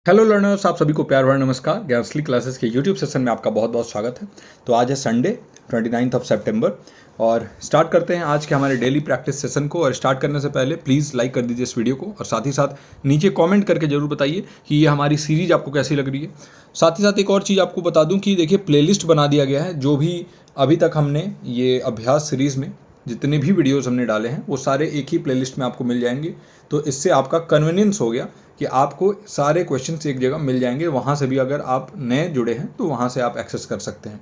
Hello learners, आप सभी को प्यार भरा नमस्कार। ज्ञानश्री क्लासेस के यूट्यूब सेशन में आपका बहुत बहुत स्वागत है। तो आज है संडे 29 सितंबर और स्टार्ट करते हैं आज के हमारे डेली प्रैक्टिस सेशन को। और स्टार्ट करने से पहले प्लीज़ लाइक कर दीजिए इस वीडियो को और साथ ही साथ नीचे कमेंट करके ज़रूर बताइए कि ये हमारी सीरीज़ आपको कैसी लग रही है। साथ ही साथ एक और चीज़ आपको बता दूँ कि देखिए प्लेलिस्ट बना दिया गया है। जो भी अभी तक हमने ये अभ्यास सीरीज़ में जितने भी वीडियोज़ हमने डाले हैं वो सारे एक ही प्लेलिस्ट में आपको मिल जाएंगे। तो इससे आपका कन्वीनियंस हो गया कि आपको सारे क्वेश्चंस एक जगह मिल जाएंगे। वहाँ से भी अगर आप नए जुड़े हैं तो वहाँ से आप एक्सेस कर सकते हैं।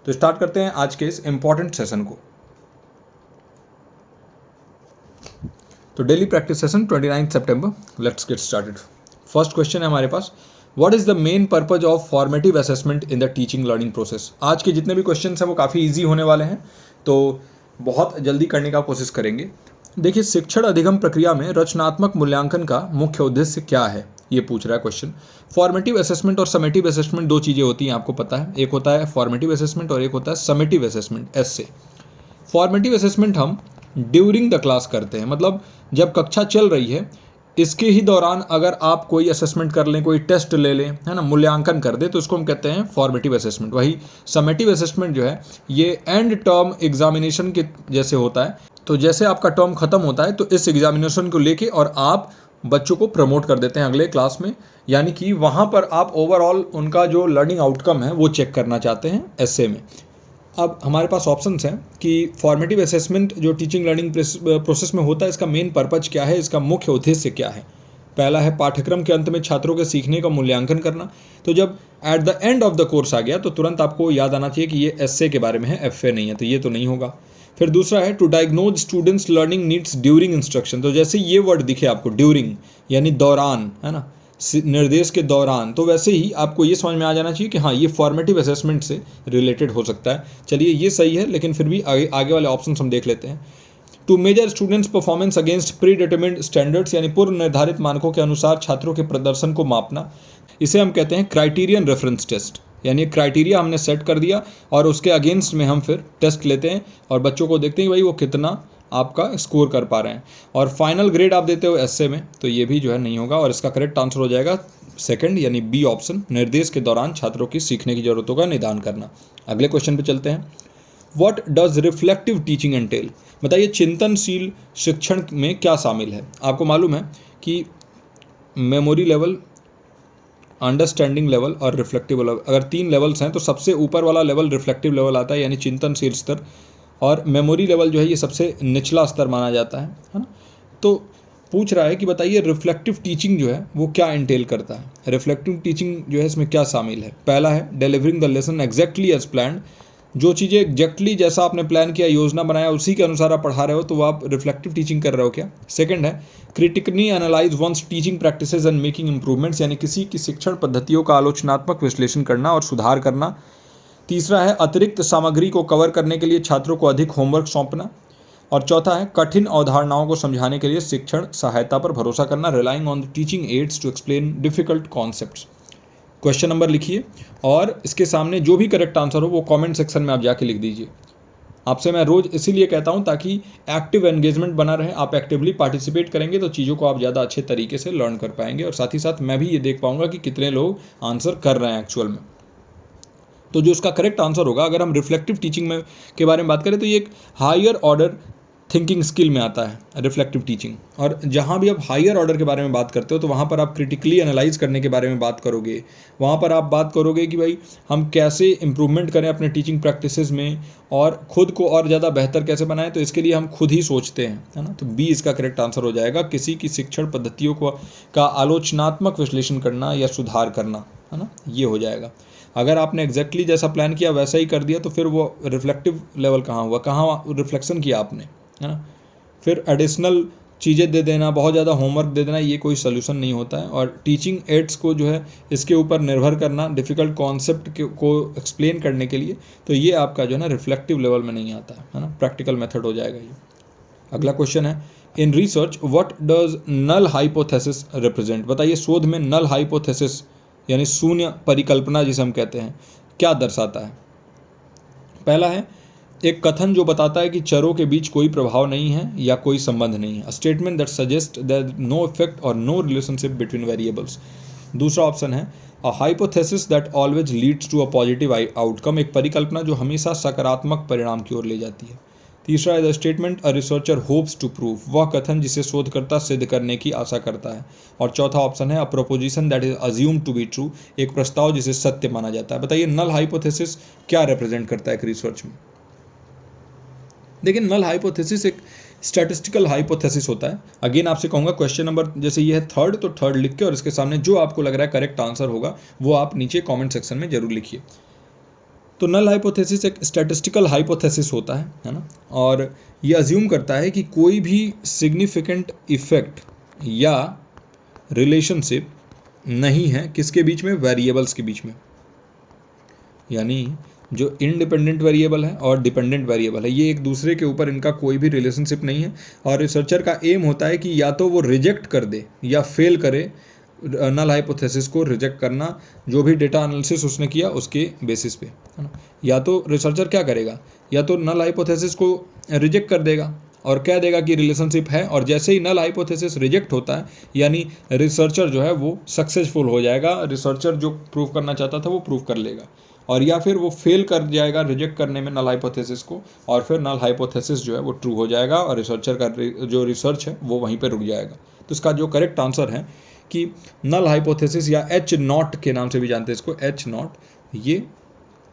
तो स्टार्ट करते हैं आज के इस इम्पॉर्टेंट सेशन को। तो डेली प्रैक्टिस सेशन 29 सितंबर, let's get started. First question है हमारे पास, what is the main purpose of formative assessment in the teaching learning process. आज के जितने भी क्वेश्चन हैं वो काफ़ी ईजी होने वाले हैं, तो बहुत जल्दी करने का कोशिश करेंगे। देखिए, शिक्षण अधिगम प्रक्रिया में रचनात्मक मूल्यांकन का मुख्य उद्देश्य क्या है, ये पूछ रहा है क्वेश्चन। फॉर्मेटिव असेसमेंट और समेटिव असेसमेंट दो चीज़ें होती हैं, आपको पता है। एक होता है फॉर्मेटिव असेसमेंट और एक होता है समेटिव असेसमेंट, एस से। फॉर्मेटिव असेसमेंट हम ड्यूरिंग द क्लास करते हैं, मतलब जब कक्षा चल रही है इसके ही दौरान अगर आप कोई असेसमेंट कर लें, कोई टेस्ट ले लें, है ना, मूल्यांकन कर दे, तो इसको हम कहते हैं फॉर्मेटिव असेसमेंट। वही समेटिव असेसमेंट जो है ये एंड टर्म एग्जामिनेशन के जैसे होता है। तो जैसे आपका टर्म खत्म होता है तो इस एग्जामिनेशन को लेके और आप बच्चों को प्रमोट कर देते हैं अगले क्लास में, यानी कि वहाँ पर आप ओवरऑल उनका जो लर्निंग आउटकम है वो चेक करना चाहते हैं एसए में। अब हमारे पास ऑप्शंस हैं कि फॉर्मेटिव असेसमेंट जो टीचिंग लर्निंग प्रोसेस में होता है इसका मेन पर्पज क्या है, इसका मुख्य उद्देश्य क्या है। पहला है पाठ्यक्रम के अंत में छात्रों के सीखने का मूल्यांकन करना। तो जब at the end of the course आ गया तो तुरंत आपको याद आना चाहिए कि ये एसए के बारे में है, एफए नहीं है, तो ये तो नहीं होगा। फिर दूसरा है to diagnose students learning needs during instruction. तो जैसे ये वर्ड दिखे आपको ड्यूरिंग यानी दौरान, है ना, निर्देश के दौरान, तो वैसे ही आपको ये समझ में आ जाना चाहिए कि हाँ ये फॉर्मेटिव असेसमेंट से रिलेटेड हो सकता है। चलिए ये सही है, लेकिन फिर भी आगे वाले ऑप्शन हम देख लेते हैं। To measure students performance against predetermined standards, यानी पूर्व निर्धारित मानकों के अनुसार छात्रों के प्रदर्शन को मापना। इसे हम कहते हैं क्राइटेरियन रेफरेंस टेस्ट, यानी क्राइटेरिया हमने सेट कर दिया और उसके अगेंस्ट में हम फिर टेस्ट लेते हैं और बच्चों को देखते हैं भाई वो कितना आपका स्कोर कर पा रहे हैं, और फाइनल ग्रेड आप देते हो एसए में, तो ये भी जो है नहीं होगा। और इसका करेक्ट आंसर हो जाएगा सेकंड, यानी बी ऑप्शन, निर्देश के दौरान छात्रों की सीखने की जरूरतों का निदान करना। अगले क्वेश्चन पे चलते हैं। What does reflective teaching entail. बताइए चिंतनशील शिक्षण में क्या शामिल है। आपको मालूम है कि मेमोरी लेवल, अंडरस्टैंडिंग लेवल और रिफ्लेक्टिव लेवल, अगर तीन लेवल्स हैं तो सबसे ऊपर वाला लेवल रिफ्लेक्टिव लेवल आता है, यानी चिंतनशील स्तर, और मेमोरी लेवल जो है ये सबसे निचला स्तर माना जाता है ना। तो पूछ रहा है कि बताइए रिफ्लेक्टिव टीचिंग जो है वो क्या एंटेल करता है। रिफ्लेक्टिव टीचिंग जो है इसमें क्या शामिल है। पहला है delivering the lesson exactly as planned. जो चीज़ें एग्जैक्टली जैसा आपने प्लान किया, योजना बनाया, उसी के अनुसार आप पढ़ा रहे हो, तो वो आप रिफ्लेक्टिव टीचिंग कर रहे हो क्या। सेकंड है critically analyse one's teaching practices and making improvements, यानी किसी की शिक्षण पद्धतियों का आलोचनात्मक विश्लेषण करना और सुधार करना। तीसरा है अतिरिक्त सामग्री को कवर करने के लिए छात्रों को अधिक होमवर्क सौंपना। और चौथा है कठिन अवधारणाओं को समझाने के लिए शिक्षण सहायता पर भरोसा करना, relying on the teaching aids to explain difficult concepts. Question number लिखिए और इसके सामने जो भी करेक्ट आंसर हो वो कमेंट सेक्शन में आप जाके लिख दीजिए। आपसे मैं रोज़ इसीलिए कहता हूँ ताकि एक्टिव एंगेजमेंट बना रहे। आप एक्टिवली पार्टिसिपेट करेंगे तो चीज़ों को आप ज़्यादा अच्छे तरीके से लर्न कर पाएंगे, और साथ ही साथ मैं भी ये देख पाऊंगा कि कितने लोग आंसर कर रहे हैं एक्चुअल में। तो जो इसका करेक्ट आंसर होगा, अगर हम रिफ्लेक्टिव टीचिंग में के बारे में बात करें तो ये एक हायर ऑर्डर थिंकिंग स्किल में आता है रिफ्लेक्टिव टीचिंग। और जहाँ भी आप हायर ऑर्डर के बारे में बात करते हो तो वहाँ पर आप क्रिटिकली एनालाइज करने के बारे में बात करोगे। वहाँ पर आप बात करोगे कि भाई हम कैसे इंप्रूवमेंट करें अपने टीचिंग प्रैक्टिसेस में और ख़ुद को और ज़्यादा बेहतर कैसे बनाएं, तो इसके लिए हम खुद ही सोचते हैं, है ना। तो बी इसका करेक्ट आंसर हो जाएगा, किसी की शिक्षण पद्धतियों का आलोचनात्मक विश्लेषण करना या सुधार करना, है ना, ये हो जाएगा। अगर आपने एग्जैक्टली जैसा प्लान किया वैसा ही कर दिया तो फिर वो रिफ्लेक्टिव लेवल कहाँ हुआ, कहाँ रिफ्लेक्शन किया आपने, है ना। फिर एडिशनल चीज़ें दे देना, बहुत ज़्यादा होमवर्क दे देना, ये कोई सोल्यूशन नहीं होता है। और टीचिंग एड्स को जो है इसके ऊपर निर्भर करना डिफ़िकल्ट कॉन्सेप्ट को एक्सप्लेन करने के लिए, तो ये आपका जो है ना रिफ्लेक्टिव लेवल में नहीं आता है ना, प्रैक्टिकल मेथड हो जाएगा ये। अगला क्वेश्चन है in research what does null hypothesis represent. बताइए शोध में नल हाइपोथेसिस यानी शून्य परिकल्पना जिसे हम कहते हैं क्या दर्शाता है। पहला है एक कथन जो बताता है कि चरों के बीच कोई प्रभाव नहीं है या कोई संबंध नहीं है। Statement that suggest that no effect और नो रिलेशनशिप बिटवीन वेरिएबल्स। दूसरा ऑप्शन है a hypothesis that always leads to a positive outcome, एक परिकल्पना जो हमेशा सकारात्मक परिणाम की ओर ले जाती है। तीसरा है the statement a researcher hopes to prove, वह कथन जिसे शोधकर्ता सिद्ध करने की आशा करता है। और चौथा ऑप्शन है a proposition that is assumed to be true, एक प्रस्ताव जिसे सत्य माना जाता है। बताइए नल हाइपोथेसिस क्या रिप्रेजेंट करता है एक रिसर्च में। देखिए नल हाइपोथेसिस एक स्टैटिस्टिकल हाइपोथेसिस होता है। अगेन आपसे कहूंगा क्वेश्चन नंबर जैसे ये है थर्ड, तो थर्ड लिख के और इसके सामने जो आपको लग रहा है करेक्ट आंसर होगा वो आप नीचे कमेंट सेक्शन में जरूर लिखिए। तो नल हाइपोथेसिस एक स्टैटिस्टिकल हाइपोथेसिस होता है ना, और ये अज्यूम करता है कि कोई भी सिग्निफिकेंट इफेक्ट या रिलेशनशिप नहीं है किसके बीच में, वेरिएबल्स के बीच में। यानी जो इंडिपेंडेंट वेरिएबल है और डिपेंडेंट वेरिएबल है ये एक दूसरे के ऊपर इनका कोई भी रिलेशनशिप नहीं है, और रिसर्चर का एम होता है कि या तो वो रिजेक्ट कर दे या फेल करे नल हाइपोथेसिस को रिजेक्ट करना, जो भी डेटा एनालिसिस उसने किया उसके बेसिस पे, है ना। या तो रिसर्चर क्या करेगा, या तो नल हाइपोथेसिस को रिजेक्ट कर देगा और कह देगा कि रिलेशनशिप है, और जैसे ही नल हाइपोथेसिस रिजेक्ट होता है यानी रिसर्चर जो है वो सक्सेसफुल हो जाएगा, रिसर्चर जो प्रूव करना चाहता था वो प्रूव कर लेगा। और या फिर वो फेल कर जाएगा रिजेक्ट करने में नल हाइपोथेसिस को, और फिर नल हाइपोथेसिस जो है वो ट्रू हो जाएगा और रिसर्चर का जो रिसर्च है वो वहीं पर रुक जाएगा। तो इसका जो करेक्ट आंसर है कि नल हाइपोथेसिस या एच नॉट के नाम से भी जानते हैं इसको, एच नॉट, ये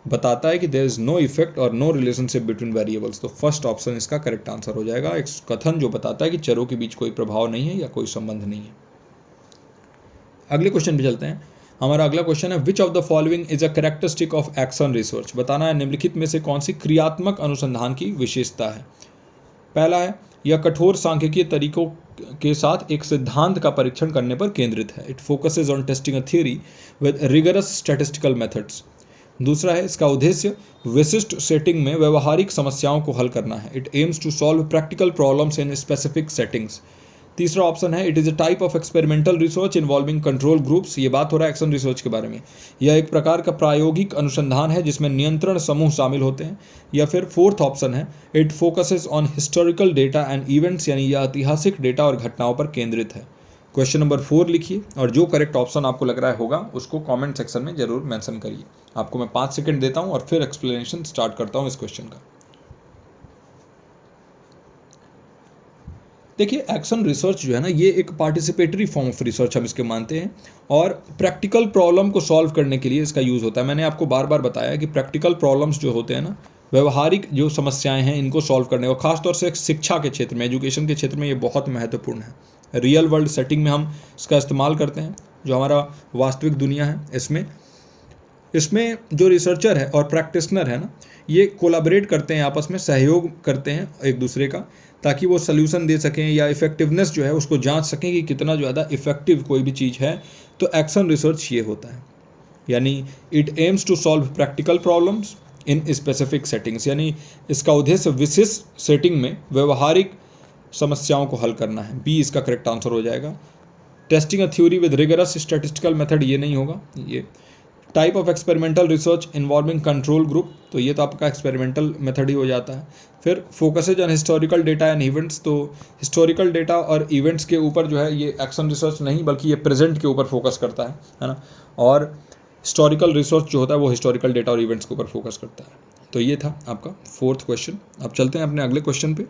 बताता है कि देयर इज नो इफेक्ट और नो रिलेशनशिप बिटवीन वेरिएबल्स। तो फर्स्ट ऑप्शन इसका करेक्ट आंसर हो जाएगा, एक कथन जो बताता है कि चरों के बीच कोई प्रभाव नहीं है या कोई संबंध नहीं है। अगले क्वेश्चन पे चलते हैं। हमारा अगला क्वेश्चन है विच of the following is a characteristic of action research, बताना है निम्नलिखित में से कौन सी क्रियात्मक अनुसंधान की विशेषता है। पहला है यह कठोर सांख्यिकीय तरीकों के साथ एक सिद्धांत का परीक्षण करने पर केंद्रित है, it focuses on testing a theory with rigorous statistical methods. दूसरा है इसका उद्देश्य विशिष्ट सेटिंग में व्यवहारिक समस्याओं को हल करना है, it aims to solve practical problems in specific settings. तीसरा ऑप्शन है it is a type of experimental research involving control groups, ये बात हो रहा है एक्शन रिसर्च के बारे में। यह एक प्रकार का प्रायोगिक अनुसंधान है जिसमें नियंत्रण समूह शामिल होते हैं। या फिर फोर्थ ऑप्शन है it focuses on historical data and events, यानी यह ऐतिहासिक डेटा और घटनाओं पर केंद्रित है। क्वेश्चन नंबर 4 लिखिए और जो करेक्ट ऑप्शन आपको लग रहा है होगा उसको कमेंट सेक्शन में जरूर मेंशन करिए। आपको मैं 5 सेकंड देता हूं और फिर एक्सप्लेनेशन स्टार्ट करता हूं इस क्वेश्चन का। देखिए एक्शन रिसर्च जो है ना ये एक पार्टिसिपेटरी फॉर्म ऑफ रिसर्च हम इसके मानते हैं, और प्रैक्टिकल प्रॉब्लम को सॉल्व करने के लिए इसका यूज़ होता है। मैंने आपको बार बार बताया कि प्रैक्टिकल प्रॉब्लम्स जो होते हैं ना, व्यवहारिक जो समस्याएं हैं इनको सॉल्व करने, और ख़ासतौर से शिक्षा के क्षेत्र में, एजुकेशन के क्षेत्र में ये बहुत महत्वपूर्ण है। रियल वर्ल्ड सेटिंग में हम इसका इस्तेमाल करते हैं, जो हमारा वास्तविक दुनिया है इसमें जो रिसर्चर है और प्रैक्टिशनर है ना ये कोलैबोरेट करते हैं, आपस में सहयोग करते हैं एक दूसरे का, ताकि वो सल्यूशन दे सकें या इफेक्टिवनेस जो है उसको जांच सकें कि कितना ज़्यादा इफेक्टिव कोई भी चीज़ है। तो एक्शन रिसर्च ये होता है, यानी it aims to solve practical problems in specific settings, यानी इसका उद्देश्य विशेष सेटिंग में व्यवहारिक समस्याओं को हल करना है। बी इसका करेक्ट आंसर हो जाएगा। Testing a theory with rigorous statistical method ये नहीं होगा। ये type of experimental research involving control group, तो ये तो आपका एक्सपेरिमेंटल मेथड ही हो जाता है। फिर focuses on historical data and events, तो हिस्टोरिकल डेटा और इवेंट्स के ऊपर जो है ये एक्शन रिसर्च नहीं बल्कि ये प्रेजेंट के ऊपर फोकस करता है ना। और हिस्टोरिकल रिसर्च जो होता है वो हिस्टोरिकल डेटा और इवेंट्स के ऊपर फोकस करता है। तो ये था आपका 4th क्वेश्चन। अब चलते हैं अपने अगले क्वेश्चन पे।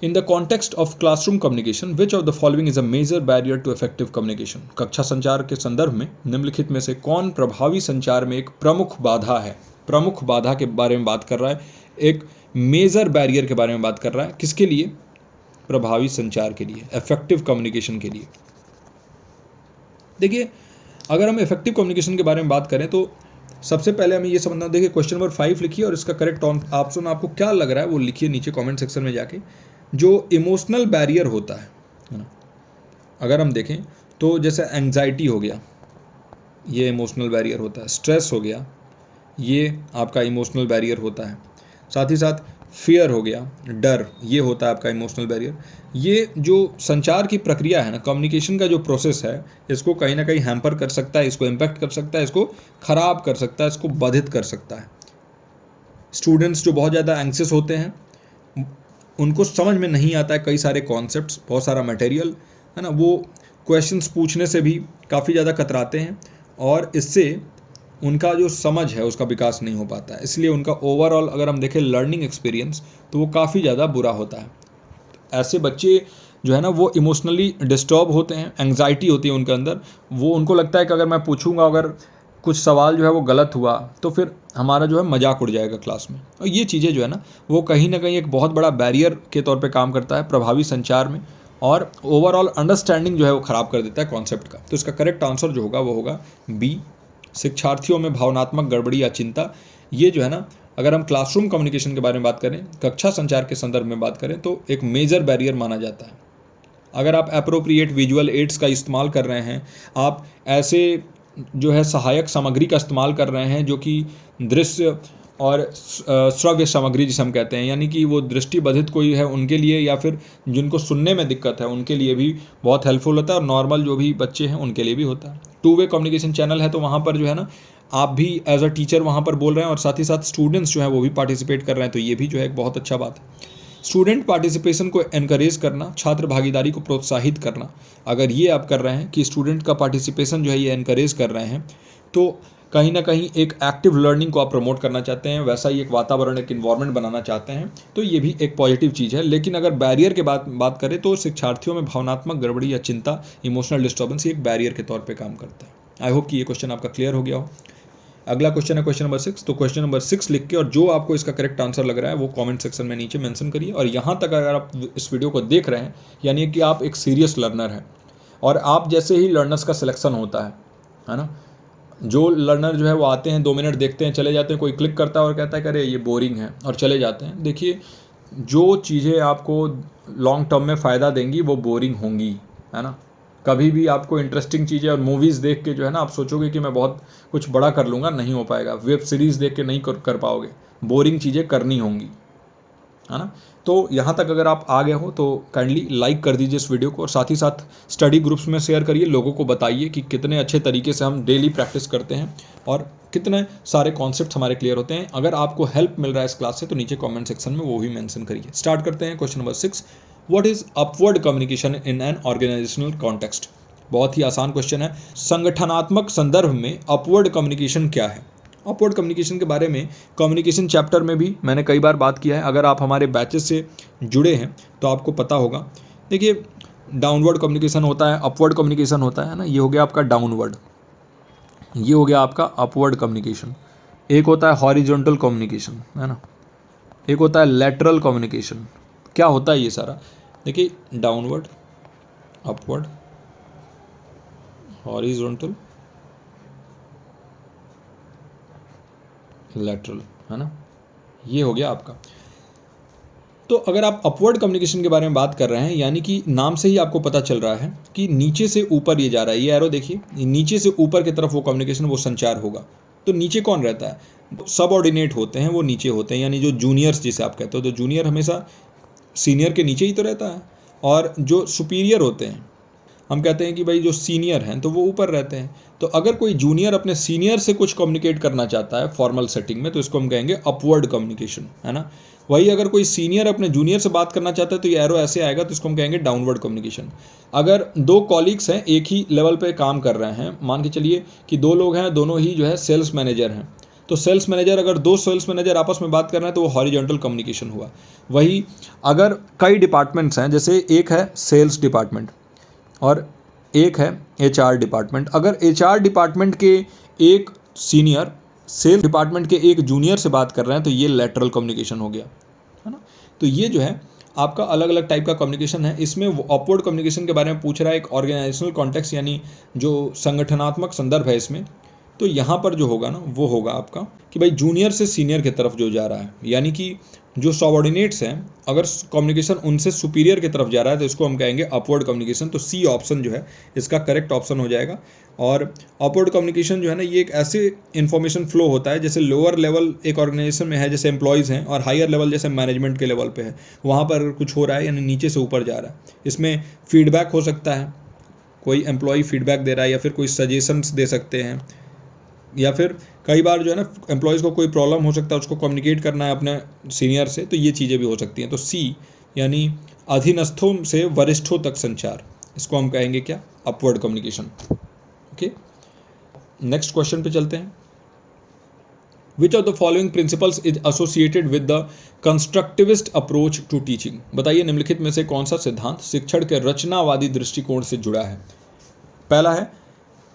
In the context of classroom communication which of the following is a major barrier to effective communication, कक्षा संचार के संदर्भ में निम्नलिखित में से कौन प्रभावी संचार में एक प्रमुख बाधा है। प्रमुख बाधा के बारे में बात कर रहा है, एक मेजर बैरियर के बारे में बात कर रहा है, किसके लिए, प्रभावी संचार के लिए, इफेक्टिव कम्युनिकेशन के लिए। देखिए अगर हम इफेक्टिव कम्युनिकेशन के बारे में बात करें तो सबसे पहले हमें ये समझना, देखिए क्वेश्चन नंबर 5 लिखिए और इसका करेक्ट ऑप्शन आपको क्या लग रहा है वो लिखिए नीचे कमेंट सेक्शन में जाके। जो इमोशनल बैरियर होता है ना, अगर हम देखें तो जैसे एंग्जाइटी हो गया, ये इमोशनल बैरियर होता है। स्ट्रेस हो गया, ये आपका इमोशनल बैरियर होता है। साथ ही साथ फियर हो गया, डर, ये होता है आपका इमोशनल बैरियर। ये जो संचार की प्रक्रिया है ना, कम्युनिकेशन का जो प्रोसेस है, इसको कहीं ना कहीं हैम्पर कर सकता है, इसको इम्पैक्ट कर सकता है, इसको ख़राब कर सकता है, इसको बाधित कर सकता है। स्टूडेंट्स जो बहुत ज़्यादा एंग्सियस होते हैं उनको समझ में नहीं आता है कई सारे कॉन्सेप्ट्स, बहुत सारा मटेरियल है ना, वो क्वेश्चंस पूछने से भी काफ़ी ज़्यादा कतराते हैं और इससे उनका जो समझ है उसका विकास नहीं हो पाता है। इसलिए उनका ओवरऑल अगर हम देखें लर्निंग एक्सपीरियंस तो वो काफ़ी ज़्यादा बुरा होता है। ऐसे बच्चे जो है ना वो इमोशनली डिस्टर्ब होते हैं, एंग्जाइटी होती है उनके अंदर। वो उनको लगता है कि अगर मैं पूछूंगा, अगर कुछ सवाल जो है वो गलत हुआ तो फिर हमारा जो है मजाक उड़ जाएगा क्लास में। और ये चीज़ें जो है ना वो कहीं ना कहीं एक बहुत बड़ा बैरियर के तौर पे काम करता है प्रभावी संचार में, और ओवरऑल अंडरस्टैंडिंग जो है वो ख़राब कर देता है कॉन्सेप्ट का। तो इसका करेक्ट आंसर जो होगा वो होगा बी, शिक्षार्थियों में भावनात्मक गड़बड़ी या चिंता। ये जो है ना अगर हम क्लासरूम कम्युनिकेशन के बारे में बात करें, कक्षा संचार के संदर्भ में बात करें, तो एक मेजर बैरियर माना जाता है। अगर आप अप्रोप्रिएट विजुअल एड्स का इस्तेमाल कर रहे हैं, आप ऐसे जो है सहायक सामग्री का इस्तेमाल कर रहे हैं जो कि दृश्य और श्रव्य सामग्री जिसे हम कहते हैं, यानी कि वो दृष्टिबाधित कोई है उनके लिए या फिर जिनको सुनने में दिक्कत है उनके लिए भी बहुत हेल्पफुल होता है, और नॉर्मल जो भी बच्चे हैं उनके लिए भी होता है। टू वे कम्युनिकेशन चैनल है, तो वहाँ पर जो है ना आप भी एज अ टीचर वहाँ पर बोल रहे हैं और साथ ही साथ स्टूडेंट्स जो है वो भी पार्टिसिपेट कर रहे हैं, तो ये भी जो है एक बहुत अच्छा बात है। स्टूडेंट पार्टिसिपेशन को एनकरेज करना, छात्र भागीदारी को प्रोत्साहित करना, अगर ये आप कर रहे हैं कि स्टूडेंट का पार्टिसिपेशन जो है ये एनकरेज कर रहे हैं, तो कहीं ना कहीं एक एक्टिव लर्निंग को आप प्रमोट करना चाहते हैं, वैसा ही एक वातावरण, एक इन्वायरमेंट बनाना चाहते हैं, तो ये भी एक पॉजिटिव चीज़ है। लेकिन अगर बैरियर के बात करें तो शिक्षार्थियों में भावनात्मक गड़बड़ी या चिंता, इमोशनल डिस्टर्बेंस, एक बैरियर के तौर पर काम करता है। आई होप कि ये क्वेश्चन आपका क्लियर हो गया हो। अगला क्वेश्चन है क्वेश्चन नंबर 6। तो क्वेश्चन नंबर 6 लिख के और जो आपको इसका करेक्ट आंसर लग रहा है वो कमेंट सेक्शन में नीचे मेंशन करिए। और यहाँ तक अगर आप इस वीडियो को देख रहे हैं यानी कि आप एक सीरियस लर्नर हैं, और आप जैसे ही लर्नर्स का सिलेक्शन होता है ना, जो लर्नर जो है वो आते हैं 2 मिनट देखते हैं चले जाते हैं, कोई क्लिक करता है और कहता है कि अरे ये बोरिंग है और चले जाते हैं। देखिए, जो चीज़ें आपको लॉन्ग टर्म में फ़ायदा देंगी वो बोरिंग होंगी, है ना। कभी भी आपको इंटरेस्टिंग चीज़ें और मूवीज़ देख के जो है ना आप सोचोगे कि मैं बहुत कुछ बड़ा कर लूँगा, नहीं हो पाएगा। वेब सीरीज़ देख के नहीं कर पाओगे, बोरिंग चीज़ें करनी होंगी, है ना। तो यहाँ तक अगर आप आ गए हो तो काइंडली लाइक कर दीजिए इस वीडियो को, और साथ ही साथ स्टडी ग्रुप्स में शेयर करिए, लोगों को बताइए कि कितने अच्छे तरीके से हम डेली प्रैक्टिस करते हैं और कितने सारे कॉन्सेप्ट्स हमारे क्लियर होते हैं। अगर आपको हेल्प मिल रहा है इस क्लास से तो नीचे कमेंट सेक्शन में वो भी मेंशन करिए। स्टार्ट करते हैं question number 6। What is upward communication in an organisational context. बहुत ही आसान क्वेश्चन है। संगठनात्मक संदर्भ में अपवर्ड कम्युनिकेशन क्या है। अपवर्ड कम्युनिकेशन के बारे में कम्युनिकेशन चैप्टर में भी मैंने कई बार बात किया है। अगर आप हमारे बैचेस से जुड़े हैं तो आपको पता होगा। देखिए, डाउनवर्ड कम्युनिकेशन होता है, अपवर्ड कम्युनिकेशन होता है ना। ये हो गया आपका डाउनवर्ड, ये हो गया आपका अपवर्ड कम्युनिकेशन। एक होता है हॉरिजॉन्टल कम्युनिकेशन, है ना, एक होता है लैटरल कम्युनिकेशन। क्या होता है ये सारा, देखिए, डाउनवर्ड, अपवर्ड, हॉरिजॉन्टल, लैटरल, है ना, ये हो गया आपका। तो अगर आप अपवर्ड कम्युनिकेशन के बारे में बात कर रहे हैं, यानी कि नाम से ही आपको पता चल रहा है कि नीचे से ऊपर ये जा रहा है। ये एरो देखिए, नीचे से ऊपर की तरफ वो कम्युनिकेशन, वो संचार होगा। तो नीचे कौन रहता है, सबऑर्डिनेट होते हैं, वो नीचे होते हैं, यानी जो जूनियर्स जिसे आप कहते हो। तो जूनियर हमेशा सीनियर के नीचे ही तो रहता है, और जो सुपीरियर होते हैं, हम कहते हैं कि भाई जो सीनियर हैं तो वो ऊपर रहते हैं। तो अगर कोई जूनियर अपने सीनियर से कुछ कम्युनिकेट करना चाहता है फॉर्मल सेटिंग में, तो इसको हम कहेंगे अपवर्ड कम्युनिकेशन, है ना। वही अगर कोई सीनियर अपने जूनियर से बात करना चाहता है तो ये एरो ऐसे आएगा, तो इसको हम कहेंगे डाउनवर्ड कम्युनिकेशन। अगर 2 कॉलीग्स हैं, एक ही लेवल पे काम कर रहे हैं, मान के चलिए कि 2 लोग हैं, दोनों ही जो है सेल्स मैनेजर हैं, तो सेल्स मैनेजर, अगर 2 सेल्स मैनेजर आपस में बात कर रहे हैं तो वो हॉरिजॉन्टल कम्युनिकेशन हुआ। वही अगर कई डिपार्टमेंट्स हैं, जैसे एक है सेल्स डिपार्टमेंट और एक है HR डिपार्टमेंट, अगर HR डिपार्टमेंट के एक सीनियर सेल्स डिपार्टमेंट के एक जूनियर से बात कर रहे हैं तो ये लैटरल कम्युनिकेशन हो गया, है ना। तो ये जो है आपका अलग अलग टाइप का कम्युनिकेशन है। इसमें अपवर्ड कम्युनिकेशन के बारे में पूछ रहा है, एक ऑर्गेनाइजेशनल कॉन्टेक्स्ट यानी जो संगठनात्मक संदर्भ है इसमें। तो यहाँ पर जो होगा ना वो होगा आपका कि भाई जूनियर से सीनियर की तरफ जो जा रहा है, यानी कि जो सबऑर्डिनेट्स हैं, अगर कम्युनिकेशन उनसे सुपीरियर की तरफ जा रहा है तो इसको हम कहेंगे अपवर्ड कम्युनिकेशन। तो सी ऑप्शन जो है इसका करेक्ट ऑप्शन हो जाएगा। और अपवर्ड कम्युनिकेशन जो है ना, ये एक ऐसे इन्फॉर्मेशन फ्लो होता है जैसे लोअर लेवल एक ऑर्गेनाइजेशन में है, जैसे एम्प्लॉयज़ हैं, और हायर लेवल जैसे मैनेजमेंट के लेवल पे है, वहाँ पर कुछ हो रहा है यानी नीचे से ऊपर जा रहा है। इसमें फीडबैक हो सकता है, कोई एम्प्लॉय फीडबैक दे रहा है, या फिर कोई सजेशंस दे सकते हैं, या फिर कई बार जो है ना एम्प्लॉयज़ को कोई प्रॉब्लम हो सकता है, उसको कम्युनिकेट करना है अपने सीनियर से, तो ये चीज़ें भी हो सकती हैं। तो सी यानी अधीनस्थों से वरिष्ठों तक संचार, इसको हम कहेंगे क्या, upward communication. Okay, next question पे चलते हैं। Which of the following principles is associated with the constructivist approach to teaching? बताइए निम्नलिखित में से कौन सा सिद्धांत शिक्षण के रचनावादी दृष्टिकोण से जुड़ा है? पहला है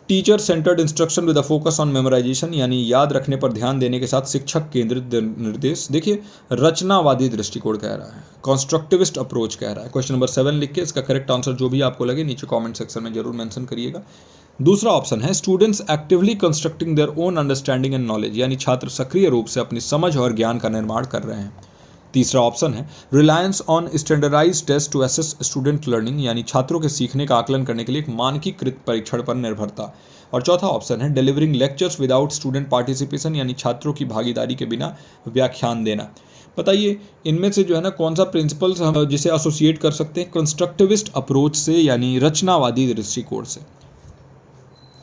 teacher centred instruction with a focus on memorisation, यानी याद रखने पर ध्यान देने के साथ शिक्षक केंद्रित निर्देश। देखिए रचनावादी दृष्टिकोण कह रहा है, कंस्ट्रक्टिविस्ट अप्रोच कह रहा है। क्वेश्चन नंबर 7 लिख के इसका करेक्ट आंसर जो भी आपको लगे नीचे कमेंट सेक्शन में जरूर मेंशन करिएगा। दूसरा ऑप्शन है students actively constructing their own understanding and knowledge, यानी छात्र सक्रिय रूप से अपनी समझ और ज्ञान का निर्माण कर रहे हैं। तीसरा ऑप्शन है reliance on standardise test to assess student learning, यानी छात्रों के सीखने का आकलन करने के लिए एक मानकीकृत परीक्षण पर निर्भरता। और चौथा ऑप्शन है delivering lectures without student participation, यानी छात्रों की भागीदारी के बिना व्याख्यान देना। बताइए इनमें से जो है ना कौन सा प्रिंसिपल्स हम जिसे एसोसिएट कर सकते हैं कंस्ट्रक्टिविस्ट अप्रोच से, यानी रचनावादी दृष्टिकोण से।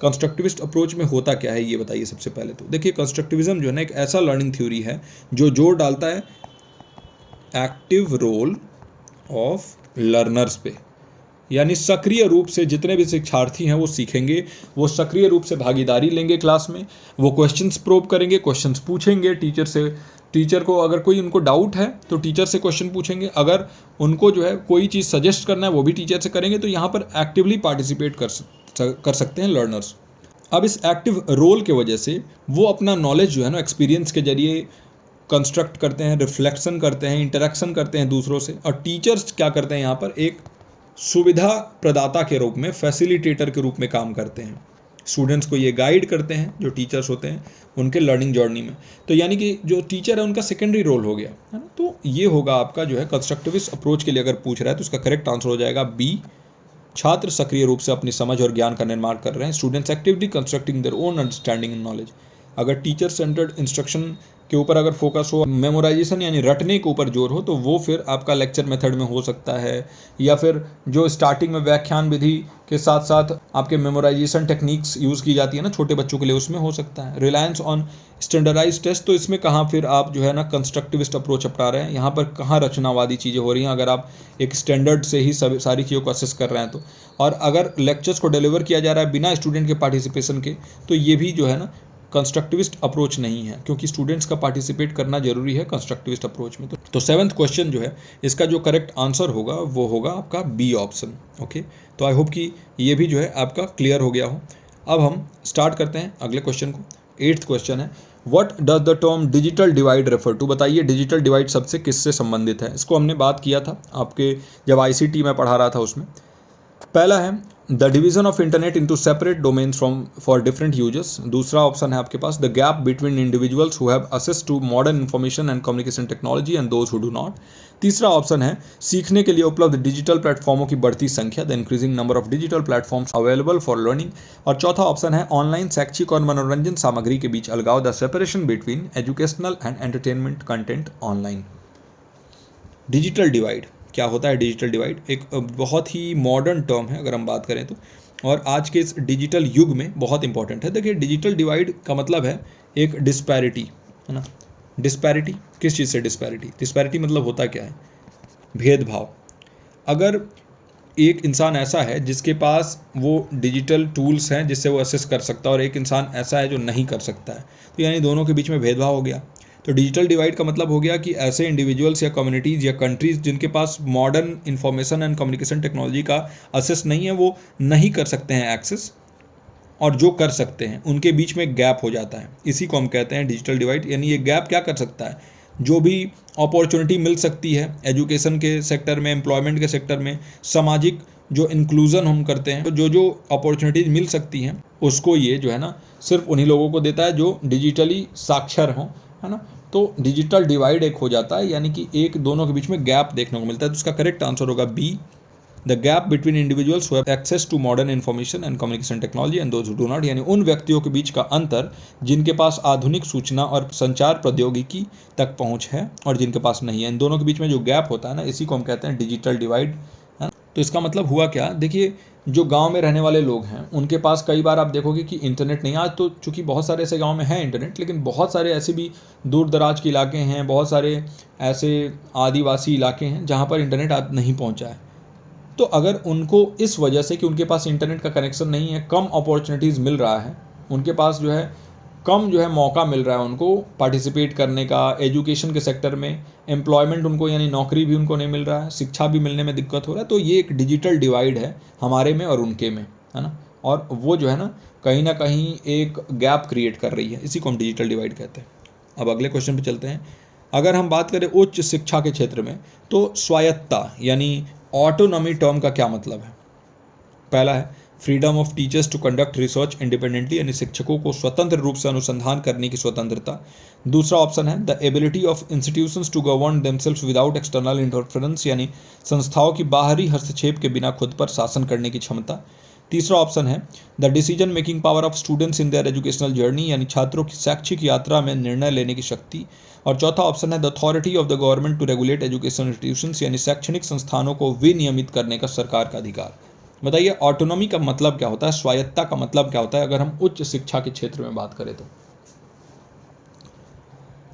कंस्ट्रक्टिविस्ट अप्रोच में होता क्या है ये बताइए सबसे पहले तो। देखिए कंस्ट्रक्टिविज्म जो है ना एक ऐसा लर्निंग थ्योरी है जो जोर डालता है एक्टिव रोल ऑफ लर्नर्स पे, यानी सक्रिय रूप से जितने भी शिक्षार्थी हैं वो सीखेंगे, वो सक्रिय रूप से भागीदारी लेंगे क्लास में, वो क्वेश्चंस प्रोब करेंगे, क्वेश्चंस पूछेंगे टीचर से। टीचर को अगर कोई उनको डाउट है तो टीचर से क्वेश्चन पूछेंगे, अगर उनको जो है कोई चीज़ सजेस्ट करना है वो भी टीचर से करेंगे। तो यहाँ पर एक्टिवली पार्टिसिपेट कर सकते हैं लर्नर्स। अब इस एक्टिव रोल के वजह से वो अपना नॉलेज जो है ना एक्सपीरियंस के जरिए कंस्ट्रक्ट करते हैं, रिफ्लेक्शन करते हैं, इंटरेक्शन करते हैं दूसरों से। और टीचर्स क्या करते हैं यहाँ पर एक सुविधा प्रदाता के रूप में, फैसिलिटेटर के रूप में काम करते हैं। स्टूडेंट्स को ये गाइड करते हैं जो टीचर्स होते हैं उनके लर्निंग जर्नी में। तो यानी कि जो टीचर है उनका सेकेंडरी रोल हो गया है ना। तो ये होगा आपका जो है कंस्ट्रक्टिविस्ट अप्रोच के लिए अगर पूछ रहा है तो इसका करेक्ट आंसर हो जाएगा बी, छात्र सक्रिय रूप से अपनी समझ और ज्ञान का निर्माण कर रहे हैं। Students actively constructing their own understanding and knowledge. अगर टीचर सेंटर्ड इंस्ट्रक्शन के ऊपर अगर फोकस हो, मेमोराइजेशन यानी रटने के ऊपर जोर हो, तो वो फिर आपका लेक्चर मेथड में हो सकता है, या फिर जो स्टार्टिंग में व्याख्यान विधि के साथ साथ आपके मेमोराइजेशन टेक्निक्स यूज़ की जाती है ना छोटे बच्चों के लिए, उसमें हो सकता है। रिलायंस ऑन स्टैंडर्डाइज टेस्ट, तो इसमें कहाँ फिर आप जो है ना कंस्ट्रक्टिविस्ट अप्रोच अपना रहे हैं, यहाँ पर कहाँ रचनावादी चीज़ें हो रही हैं अगर आप एक स्टैंडर्ड से ही सारी चीज़ों को असेस कर रहे हैं तो। और अगर लेक्चर्स को डिलीवर किया जा रहा है बिना स्टूडेंट के पार्टिसिपेशन के, तो ये भी जो है ना कंस्ट्रक्टिविस्ट अप्रोच नहीं है, क्योंकि स्टूडेंट्स का पार्टिसिपेट करना जरूरी है कंस्ट्रक्टिविस्ट अप्रोच में। तो 7th क्वेश्चन जो है इसका जो करेक्ट आंसर होगा वो होगा आपका बी ऑप्शन। ओके, तो आई होप कि ये भी जो है आपका क्लियर हो गया हो। अब हम स्टार्ट करते हैं अगले क्वेश्चन को। 8th क्वेश्चन है what does the term digital divide refer to? बताइए डिजिटल डिवाइड सबसे किससे संबंधित है? इसको हमने बात किया था आपके जब ICT में पढ़ा रहा था उसमें। पहला है the division of internet into separate domains for different users. दूसरा ऑप्शन है आपके पास the gap between individuals who have access to modern information and communication technology and those who do not. तीसरा ऑप्शन है सीखने के लिए उपलब्ध डिजिटल प्लेटफॉर्मों की बढ़ती संख्या, the increasing number of digital platforms available for learning. और चौथा ऑप्शन है ऑनलाइन शैक्षिक और मनोरंजन सामग्री के बीच अलगाव, the separation between educational and entertainment content online. Digital divide क्या होता है? डिजिटल डिवाइड एक बहुत ही मॉडर्न टर्म है अगर हम बात करें तो, और आज के इस डिजिटल युग में बहुत इंपॉर्टेंट है। देखिए डिजिटल डिवाइड का मतलब है एक डिस्पैरिटी, है ना। डिस्पैरिटी किस चीज़ से? डिस्पैरिटी मतलब होता क्या है? भेदभाव। अगर एक इंसान ऐसा है जिसके पास वो डिजिटल टूल्स हैं जिससे वो असेस कर सकता है, और एक इंसान ऐसा है जो नहीं कर सकता है, तो यानी दोनों के बीच में भेदभाव हो गया। तो डिजिटल डिवाइड का मतलब हो गया कि ऐसे इंडिविजुअल्स या कम्युनिटीज़ या कंट्रीज़ जिनके पास modern information and communication technology का असेस नहीं है, वो नहीं कर सकते हैं एक्सेस, और जो कर सकते हैं उनके बीच में गैप हो जाता है। इसी को हम कहते हैं डिजिटल डिवाइड। यानी ये गैप क्या कर सकता है? जो भी अपॉर्चुनिटी मिल सकती है एजुकेशन के सेक्टर में, एम्प्लॉयमेंट के सेक्टर में, सामाजिक जो इंक्लूजन हम करते हैं, तो जो अपॉर्चुनिटीज़ मिल सकती हैं उसको ये जो है ना सिर्फ उन्हीं लोगों को देता है जो डिजिटली साक्षर हों, है ना। तो डिजिटल डिवाइड एक हो जाता है, यानी कि एक दोनों के बीच में गैप देखने को मिलता है। तो उसका करेक्ट आंसर होगा B, the gap between individuals who have access to modern information and communication technology and those who do not, यानी उन व्यक्तियों के बीच का अंतर जिनके पास आधुनिक सूचना और संचार प्रौद्योगिकी तक पहुंच है और जिनके पास नहीं है। इन दोनों के बीच में जो गैप होता है ना, इसी को हम कहते हैं डिजिटल डिवाइड। तो इसका मतलब हुआ क्या? देखिए जो गांव में रहने वाले लोग हैं उनके पास कई बार आप देखोगे कि इंटरनेट नहीं। आज तो चूँकि बहुत सारे ऐसे गांव में है इंटरनेट, लेकिन बहुत सारे ऐसे भी दूर दराज के इलाके हैं, बहुत सारे ऐसे आदिवासी इलाके हैं जहां पर इंटरनेट आज नहीं पहुंचा है। तो अगर उनको इस वजह से कि उनके पास इंटरनेट का कनेक्शन नहीं है, कम अपॉर्चुनिटीज़ मिल रहा है, उनके पास जो है कम जो है मौका मिल रहा है उनको पार्टिसिपेट करने का एजुकेशन के सेक्टर में, एम्प्लॉयमेंट उनको यानी नौकरी भी उनको नहीं मिल रहा है, शिक्षा भी मिलने में दिक्कत हो रहा है, तो ये एक डिजिटल डिवाइड है हमारे में और उनके में, है ना। और वो जो है ना कहीं एक गैप क्रिएट कर रही है, इसी को हम डिजिटल डिवाइड कहते हैं। अब अगले क्वेश्चन पे चलते हैं। अगर हम बात करें उच्च शिक्षा के क्षेत्र में, तो स्वायत्तता यानी ऑटोनॉमी टर्म का क्या मतलब है। पहला है freedom of teachers to conduct research independently, यानी शिक्षकों को स्वतंत्र रूप से अनुसंधान करने की स्वतंत्रता। दूसरा ऑप्शन है the ability of institutions to govern themselves without external interference, यानी संस्थाओं की बाहरी हस्तक्षेप के बिना खुद पर शासन करने की क्षमता। तीसरा ऑप्शन है the decision making power of students in their educational journey, यानी छात्रों की शैक्षिक यात्रा में निर्णय लेने की शक्ति। और चौथा ऑप्शन है the authority of the government to regulate education institutions, यानी शैक्षणिक संस्थानों को विनियमित करने का सरकार का अधिकार। बताइए ऑटोनॉमी का मतलब क्या होता है, स्वायत्तता का मतलब क्या होता है अगर हम उच्च शिक्षा के क्षेत्र में बात करें तो।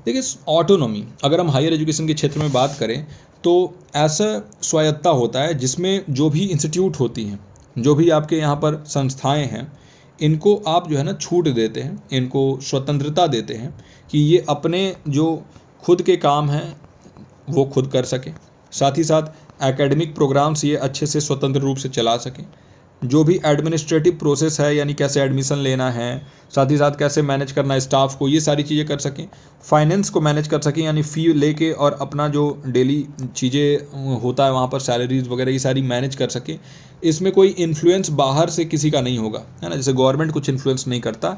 देखिए ऑटोनॉमी अगर हम हायर एजुकेशन के क्षेत्र में बात करें तो ऐसा स्वायत्तता होता है जिसमें जो भी इंस्टीट्यूट होती हैं, जो भी आपके यहाँ पर संस्थाएं हैं, इनको आप जो है ना छूट देते हैं, इनको स्वतंत्रता देते हैं कि ये अपने जो खुद के काम हैं वो खुद कर सकें। साथ ही साथ एकेडमिक प्रोग्राम्स ये अच्छे से स्वतंत्र रूप से चला सकें। जो भी एडमिनिस्ट्रेटिव प्रोसेस है यानी कैसे एडमिशन लेना है, साथ ही साथ कैसे मैनेज करना है स्टाफ को, ये सारी चीज़ें कर सकें। फाइनेंस को मैनेज कर सकें यानी फ़ी लेके और अपना जो डेली चीज़ें होता है वहाँ पर सैलरीज वगैरह ये सारी मैनेज कर सकें। इसमें कोई इन्फ्लुएंस बाहर से किसी का नहीं होगा, है ना, जैसे गवर्नमेंट कुछ इन्फ्लुएंस नहीं करता।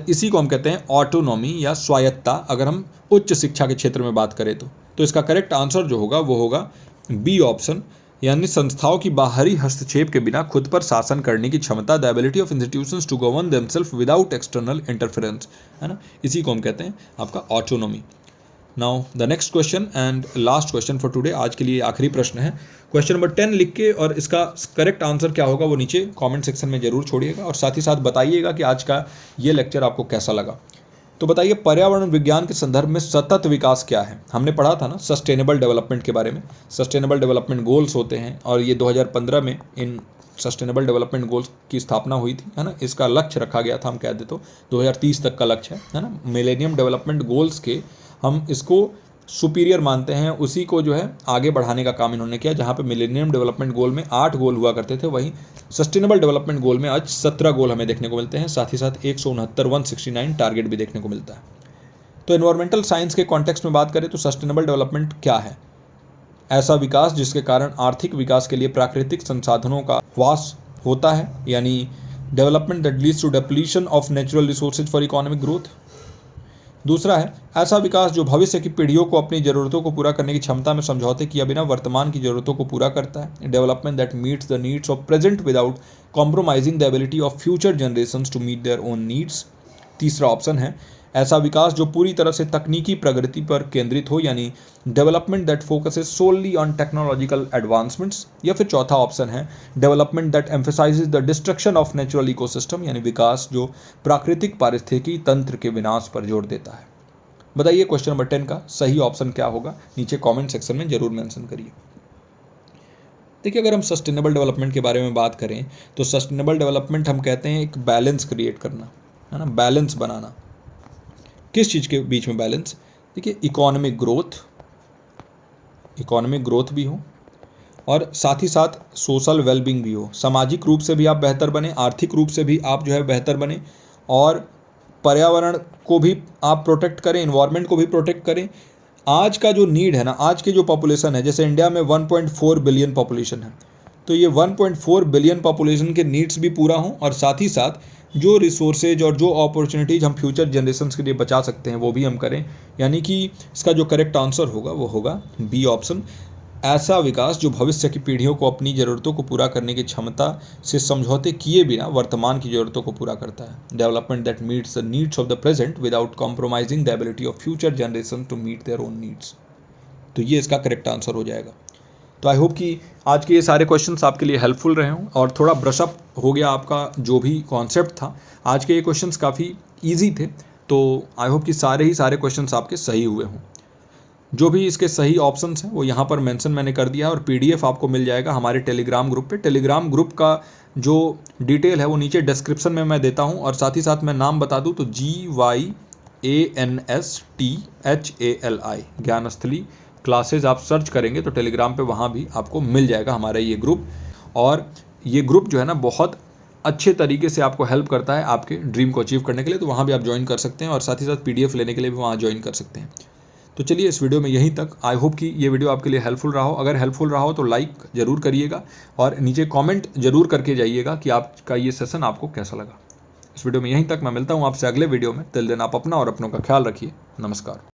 इसी को हम कहते हैं ऑटोनॉमी या स्वायत्तता अगर हम उच्च शिक्षा के क्षेत्र में बात करें तो इसका करेक्ट आंसर जो होगा वो होगा बी ऑप्शन, यानी संस्थाओं की बाहरी हस्तक्षेप के बिना खुद पर शासन करने की क्षमता, the ability of institutions to govern themself without external interference, है ना, इसी को हम कहते हैं आपका autonomy. Now the next question and last question for today, आज के लिए आखिरी प्रश्न है। क्वेश्चन नंबर 10 लिख के और इसका करेक्ट आंसर क्या होगा वो नीचे कमेंट सेक्शन में जरूर छोड़िएगा और साथ ही साथ बताइएगा कि आज का ये लेक्चर आपको कैसा लगा। तो बताइए पर्यावरण विज्ञान के संदर्भ में सतत विकास क्या है। हमने पढ़ा था ना सस्टेनेबल डेवलपमेंट के बारे में। सस्टेनेबल डेवलपमेंट गोल्स होते हैं और ये 2015 में इन सस्टेनेबल डेवलपमेंट गोल्स की स्थापना हुई थी, है ना। इसका लक्ष्य रखा गया था, हम कह दे तो 2030 तक का लक्ष्य है ना। मिलेनियम डेवलपमेंट गोल्स के हम इसको सुपीरियर मानते हैं, उसी को जो है आगे बढ़ाने का काम इन्होंने किया। जहाँ पे मिलेनियम डेवलपमेंट गोल में 8 गोल हुआ करते थे, वहीं सस्टेनेबल डेवलपमेंट गोल में आज 17 गोल हमें देखने को मिलते हैं। साथ ही साथ 169 टारगेट भी देखने को मिलता है। तो एनवायरमेंटल साइंस के कॉन्टेक्स्ट में बात करें तो सस्टेनेबल डेवलपमेंट क्या है? ऐसा विकास जिसके कारण आर्थिक विकास के लिए प्राकृतिक संसाधनों का ह्रास होता है, यानी development that leads to depletion of natural resources for economic growth. दूसरा है ऐसा विकास जो भविष्य की पीढ़ियों को अपनी ज़रूरतों को पूरा करने की क्षमता में समझौते किए बिना वर्तमान की ज़रूरतों को पूरा करता है। Development that meets the needs of present without compromising the ability of future generations to meet their own needs. तीसरा ऑप्शन है ऐसा विकास जो पूरी तरह से तकनीकी प्रगति पर केंद्रित हो, यानी development that focuses solely on technological advancements. या फिर चौथा ऑप्शन है development that emphasises the destruction of natural ecosystem, यानी विकास जो प्राकृतिक पारिस्थितिकी तंत्र के विनाश पर जोर देता है। बताइए क्वेश्चन नंबर 10 का सही ऑप्शन क्या होगा, नीचे कमेंट सेक्शन में जरूर मेंशन करिए। देखिए अगर हम सस्टेनेबल डेवलपमेंट के बारे में बात करें तो सस्टेनेबल डेवलपमेंट हम कहते हैं एक बैलेंस क्रिएट करना, है ना, बैलेंस बनाना। किस चीज़ के बीच में बैलेंस? देखिए इकोनॉमिक ग्रोथ भी हो और साथ ही साथ सोशल वेलबींग भी हो। सामाजिक रूप से भी आप बेहतर बने, आर्थिक रूप से भी आप जो है बेहतर बने और पर्यावरण को भी आप प्रोटेक्ट करें, इन्वायरमेंट को भी प्रोटेक्ट करें। आज का जो नीड है ना, आज की जो पॉपुलेशन है, जैसे इंडिया में 1.4 बिलियन पॉपुलेशन है, तो ये 1.4 बिलियन पॉपुलेशन के नीड्स भी पूरा हों और साथ ही साथ जो रिसोर्सेज और जो अपॉर्चुनिटीज़ हम फ्यूचर जनरेशन्स के लिए बचा सकते हैं वो भी हम करें। यानी कि इसका जो करेक्ट आंसर होगा वो होगा बी ऑप्शन, ऐसा विकास जो भविष्य की पीढ़ियों को अपनी ज़रूरतों को पूरा करने की क्षमता से समझौते किए बिना वर्तमान की ज़रूरतों को पूरा करता है। Development that meets the needs of the present without compromising the ability of future generation to meet their own needs. तो ये इसका करेक्ट आंसर हो जाएगा। तो आई होप कि आज के ये सारे क्वेश्चंस आपके लिए हेल्पफुल रहे हों और थोड़ा ब्रशअप हो गया आपका जो भी कॉन्सेप्ट था। आज के ये क्वेश्चंस काफ़ी ईजी थे, तो आई होप कि सारे क्वेश्चंस आपके सही हुए हों। जो भी इसके सही ऑप्शंस हैं वो यहाँ पर मेंशन मैंने कर दिया है, और PDF आपको मिल जाएगा हमारे टेलीग्राम ग्रुप पे। टेलीग्राम ग्रुप का जो डिटेल है वो नीचे डिस्क्रिप्शन में मैं देता हूँ, और साथ ही साथ मैं नाम बता दूँ तो GYANSTHALI ज्ञानस्थली क्लासेज आप सर्च करेंगे तो टेलीग्राम पे वहाँ भी आपको मिल जाएगा हमारा ये ग्रुप। और ये ग्रुप जो है ना बहुत अच्छे तरीके से आपको हेल्प करता है आपके ड्रीम को अचीव करने के लिए, तो वहाँ भी आप ज्वाइन कर सकते हैं, और साथ ही साथ PDF लेने के लिए भी वहाँ ज्वाइन कर सकते हैं। तो चलिए इस वीडियो में यहीं तक। आई होप कि ये वीडियो आपके लिए हेल्पफुल रहा हो। अगर हेल्पफुल रहा हो तो लाइक ज़रूर करिएगा, और नीचे कमेंट जरूर करके जाइएगा कि आपका ये सेशन आपको कैसा लगा। इस वीडियो में यहीं तक। मैं मिलता हूँ आपसे अगले वीडियो में। टिल देन आप अपना और अपनों का ख्याल रखिए। नमस्कार।